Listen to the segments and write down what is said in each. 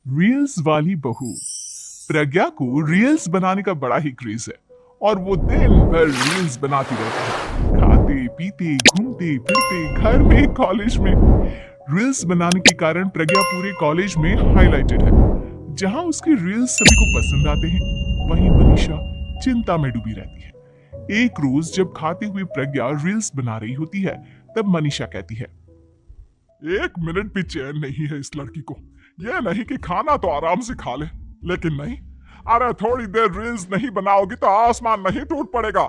Reels वाली बहू। प्रज्ञा को रील्स बनाने का बड़ा ही क्रेज है और वो दिन भर रील्स बनाती रहती है। खाते पीते घूमते फिरते घर में कॉलेज में रील्स बनाने के कारण प्रज्ञा पूरे कॉलेज में हाईलाइटेड है। जहां उसकी रील्स सभी को पसंद आते हैं, वहीं मनीषा चिंता में डूबी रहती है। एक रोज जब खाते हुए प्रज्ञा रील्स बना रही होती है, तब मनीषा कहती है, एक मिनट भी चैन नहीं है इस लड़की को। यह नहीं कि खाना तो आराम से खा ले, लेकिन नहीं, अरे थोड़ी देर रील्स नहीं बनाओगी तो आसमान नहीं टूट पड़ेगा।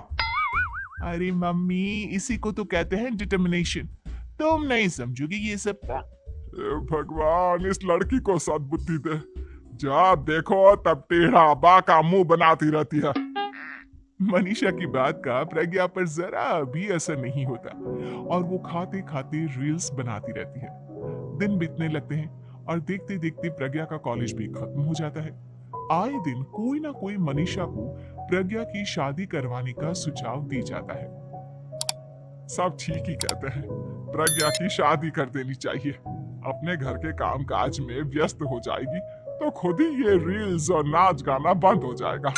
अरे मम्मी, इसी को तो कहते हैं डिटर्मिनेशन। तुम नहीं समझोगी ये सब। भगवान, इस लड़की को सद्बुद्धि दे। जब देखो तब टेढ़ा बाका मुंह बनाती रहती है। मनीषा की बात का प्रज्ञा पर जरा भी असर नहीं होता और वो खाते खाते रील्स बनाती रहती है। दिन बीतने लगते हैं और देखते देखते प्रज्ञा का कॉलेज भी खत्म हो जाता है। आए दिन कोई ना कोई मनीषा को प्रज्ञा की शादी करवाने का सुझाव दी जाता है। सब ठीक ही कहते हैं, प्रज्ञा की शादी कर देनी चाहिए। अपने घर के कामकाज में व्यस्त हो जाएगी तो खुद ही ये रील्स और नाच गाना बंद हो जाएगा।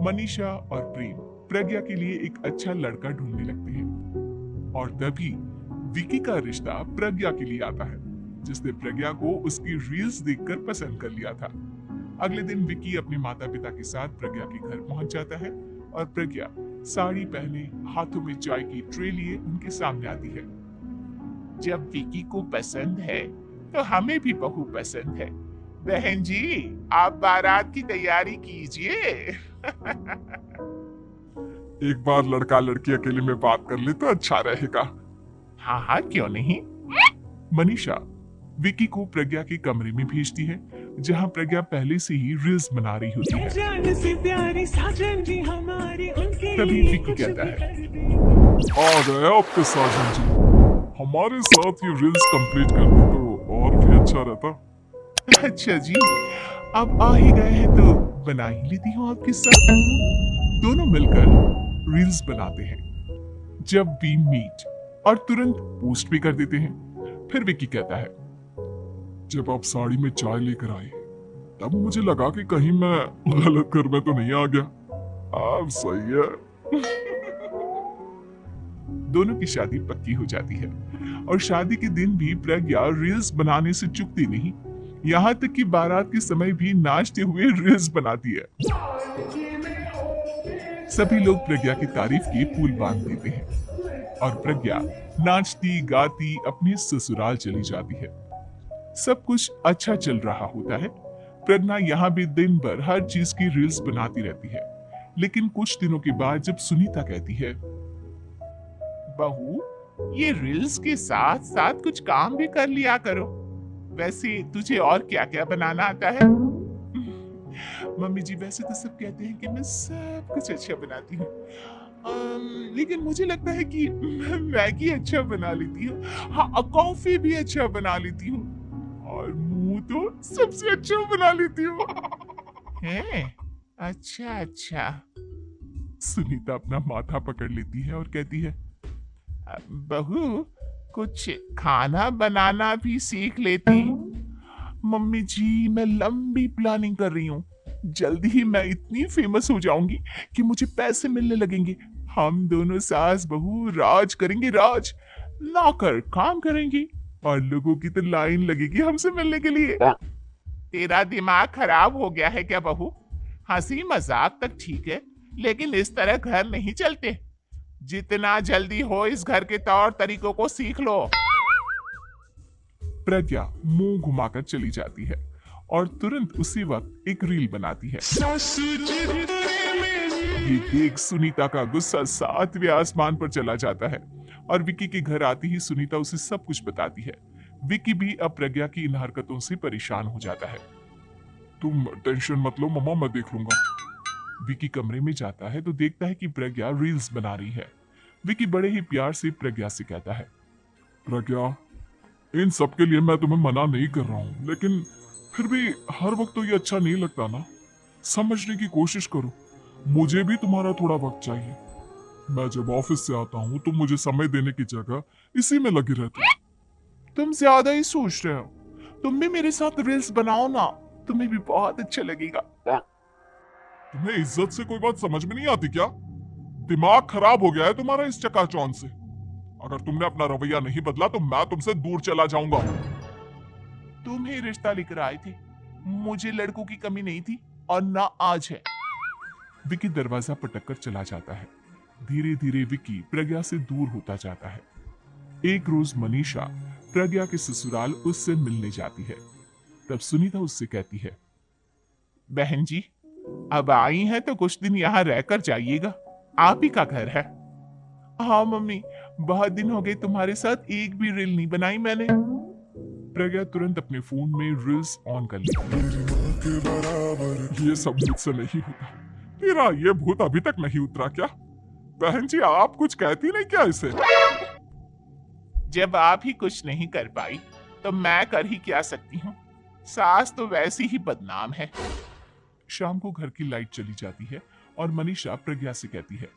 मनीषा और प्रेम प्रज्ञा के लिए एक अच्छा लड़का ढूंढने लगते हैं और तभी विकी का रिश्ता प्रज्ञा के लिए आता है, जिसने प्रज्ञा को उसकी रील्स देखकर पसंद कर लिया था। अगले दिन विकी अपने माता पिता के साथ प्रज्ञा के घर पहुंच जाता है और प्रज्ञा साड़ी पहने हाथों में चाय की ट्रे लिए उनके सामने आती है। जब विकी को पसंद है तो हमें भी बहू पसंद है। बहन जी, आप बारात की तैयारी कीजिए। एक बार लड़का लड़की अकेले में बात कर ले तो अच्छा रहेगा। हाँ हाँ, क्यों नहीं। मनीषा विकी को प्रज्ञा के कमरे में भेजती है, जहां प्रज्ञा पहले से ही रील्स बना रही होती है। तभी विकी कहता है, आ गए आपके साजन जी, हमारे साथ ये रील्स कंप्लीट कर दे तो और भी अच्छा रहता। अच्छा जी, अब आ ही गए हैं तो बना ही लेती हूँ आपके साथ। दोनों मिलकर रील्स बनाते हैं। जब वी मीट और तुरंत पोस्ट भी कर देते हैं। फिर विकी कहता है, जब आप साड़ी में चाय लेकर आए तब मुझे लगा कि कहीं मैं गलत घर में तो नहीं आ गया। अब सही है। दोनों की शादी पक्की हो जाती है और शादी के दिन भी प्रज्ञा रील्स बनाने से चूकती नहीं। यहाँ तक कि बारात के समय भी नाचते हुए रील्स बनाती है। सभी लोग प्रज्ञा की तारीफ की पुल बांध देते हैं और प्रज्ञा नाचती गाती अपने ससुराल चली जाती है। सब कुछ अच्छा चल रहा होता है। प्रज्ञा यहाँ भी दिन भर हर चीज की रील्स बनाती रहती है। लेकिन कुछ दिनों के बाद जब सुनीता कहती है, बहू, ये रील्स के साथ साथ कुछ काम भी कर लिया करो। वैसे तुझे और क्या क्या बनाना आता है? मम्मी जी, वैसे तो सब कहते हैं कि मैं सब कुछ अच्छा बनाती हूँ, लेकिन मुझे लगता है कि मैं मैगी अच्छा बना लेती हूँ। हाँ, कॉफी भी अच्छा बना लेती हूँ और मुंह तो सबसे अच्छा बना लेती हूँ। हैं? अच्छा अच्छा। सुनीता अपना माथा पकड़ लेती है और कहती है, बहू, कुछ खाना बनाना भी सीख लेती। मम्मी जी, मैं लंबी प्लानिंग कर रही हूँ। जल्दी ही मैं इतनी फेमस हो जाऊंगी कि मुझे पैसे मिलने लगेंगे। हम दोनों सास बहू राज करेंगे, राज। नौकर काम करेंगे और लोगों की तो लाइन लगेगी हमसे मिलने के लिए। तेरा दिमाग खराब हो गया है क्या बहू? हंसी मजाक तक ठीक है, लेकिन इस तरह घर नहीं चलते। जितना जल्दी हो इस घर के तौर तरीकों को सीख लो। प्रज्ञा मुंह घुमाकर चली जाती है और तुरंत उसी वक्त एक रील बनाती है। ये देख सुनीता का गुस्सा 7वें आसमान पर चला जाता है और विकी के घर आती ही सुनीता उसे सब कुछ बताती है। विकी भी अब प्रज्ञा की इन हरकतों से परेशान हो जाता है। तुम टेंशन मत लो मम्मा, मैं देख लूंगा। विकी कमरे में जाता है तो देखता है कि प्रज्ञा रील्स बना रही है। विकी बड़े ही प्यार से प्रज्ञा से कहता है, प्रज्ञा, इन सब के लिए मैं तुम्हें मना नहीं कर रहा हूँ, लेकिन फिर भी हर वक्त तो ये अच्छा नहीं लगता ना। समझने की कोशिश करो, मुझे भी तुम्हारा थोड़ा वक्त चाहिए। मैं जब ऑफिस से आता हूँ तो मुझे समय देने की जगह इसी में लगे रहते हो। तुम ज्यादा ही सोच रहे हो। तुम भी मेरे साथ रील्स बनाओ ना, तुम्हें भी बहुत अच्छा लगेगा। तुम्हें इज्जत से कोई बात समझ में नहीं आती क्या? दिमाग खराब हो गया है तुम्हारा इस चकाचौंध से। अगर तुमने अपना रवैया नहीं बदला तो मैं तुमसे दूर चला जाऊंगा। तुम ही रिश्ता लेकर आए थे, मुझे लड़कों की कमी नहीं थी और ना आज है। विकी दरवाजा पटक कर चला जाता है। धीरे धीरे विकी प्रज्ञा से दूर होता जाता है। एक रोज मनीषा प्रज्ञा के ससुराल उससे मिलने जाती है। तब सुनीता उससे कहती है, बहन जी अब आई हैं तो कुछ दिन यहाँ रहकर जाइएगा, आप ही का घर है। हाँ मम्मी, बहुत दिन हो गए तुम्हारे साथ एक भी रील नहीं बनाई मैंने। प्रज्ञा तुरंत अपने फोन में रील्स ऑन कर ली। ये सब मुझसे नहीं होता। तेरा ये भूत अभी तक नहीं उतरा क्या? बहन जी आप कुछ कहती नहीं क्या इसे? जब आप ही कुछ नहीं कर पाई तो मैं कर ही क्या सकती हूँ, सास तो वैसी ही बदनाम है। शाम को घर की लाइट चली जाती है और मनीषा प्रज्ञा से कहती है,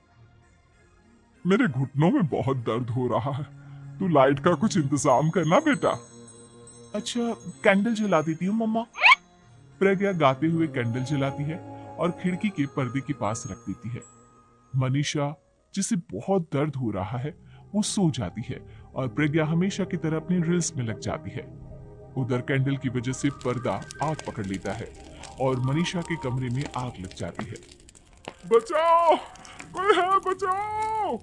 मेरे घुटनों में बहुत दर्द हो रहा है, तू लाइट का कुछ इंतजाम करना बेटा। अच्छा कैंडल जला देती हूँ मम्मा। प्रज्ञा गाते हुए कैंडल जलाती है और खिड़की के पर्दे के पास रख देती है। मनीषा जिसे बहुत दर्द हो रहा है वो सो जाती है और प्रज्ञा हमेशा की तरह अपनी रील्स में लग जाती है। उधर कैंडल की वजह से पर्दा आग पकड़ लेता है और मनीषा के कमरे में आग लग जाती है। बचाओ, कोई है, बचाओ।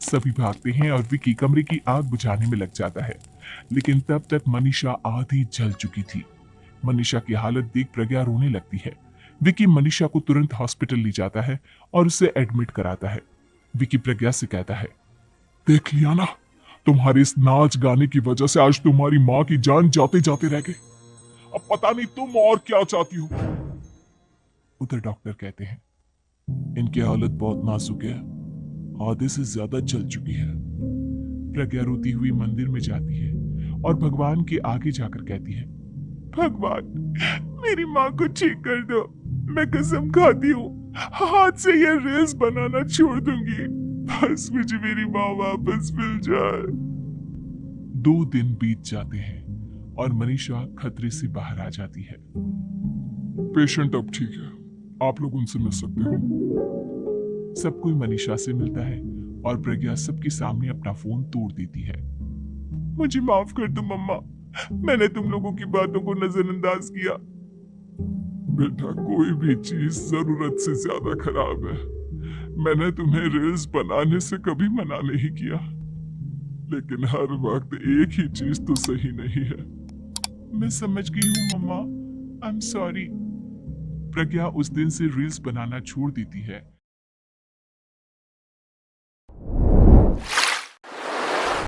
सभी भागते हैं और विकी कमरे की आग बुझाने में लग जाता है, लेकिन तब तक मनीषा आधी जल चुकी थी। मनीषा की हालत देख प्रज्ञा रोने लगती है। विकी मनीषा को तुरंत हॉस्पिटल ले जाता है और उसे एडमिट कराता है। विकी प्रज्ञा से कहता है, देख लिया ना, तुम्हारे इस नाच गाने की वजह से आज तुम्हारी माँ की जान जाते जाते रह गई। अब पता नहीं तुम और क्या चाहती हो। उधर डॉक्टर कहते हैं, इनकी हालत बहुत नाजुक है, आधे से ज्यादा जल चुकी है। प्रज्ञा रोती हुई मंदिर में जाती है और भगवान के आगे जाकर कहती है, भगवान मेरी माँ को ठीक कर दो, मैं कसम खाती हूँ हाथ से ये रील्स बनाना छोड़ दूंगी, बस मुझे मेरी माँ वापस मिल जाए। 2 दिन बीत जाते हैं और मनीषा खतरे से बाहर आ जाती है। पेशेंट अब ठीक है, आप लोग उनसे मिल सकते हो। सब कोई मनीषा से मिलता है और प्रज्ञा सबके सामने अपना फोन तोड़ देती है। मुझे माफ कर दो मम्मा, मैंने तुम लोगों की बातों को नजरअंदाज किया। बेटा कोई भी चीज जरूरत से ज्यादा खराब है। मैंने तुम्हें रील्स बनाने से कभी मना नहीं किया, लेकिन हर वक्त एक ही चीज तो सही नहीं है। मैं समझ गई हूँ मम्मा, आई एम सॉरी। प्रज्ञा उस दिन से रील्स बनाना छोड़ देती है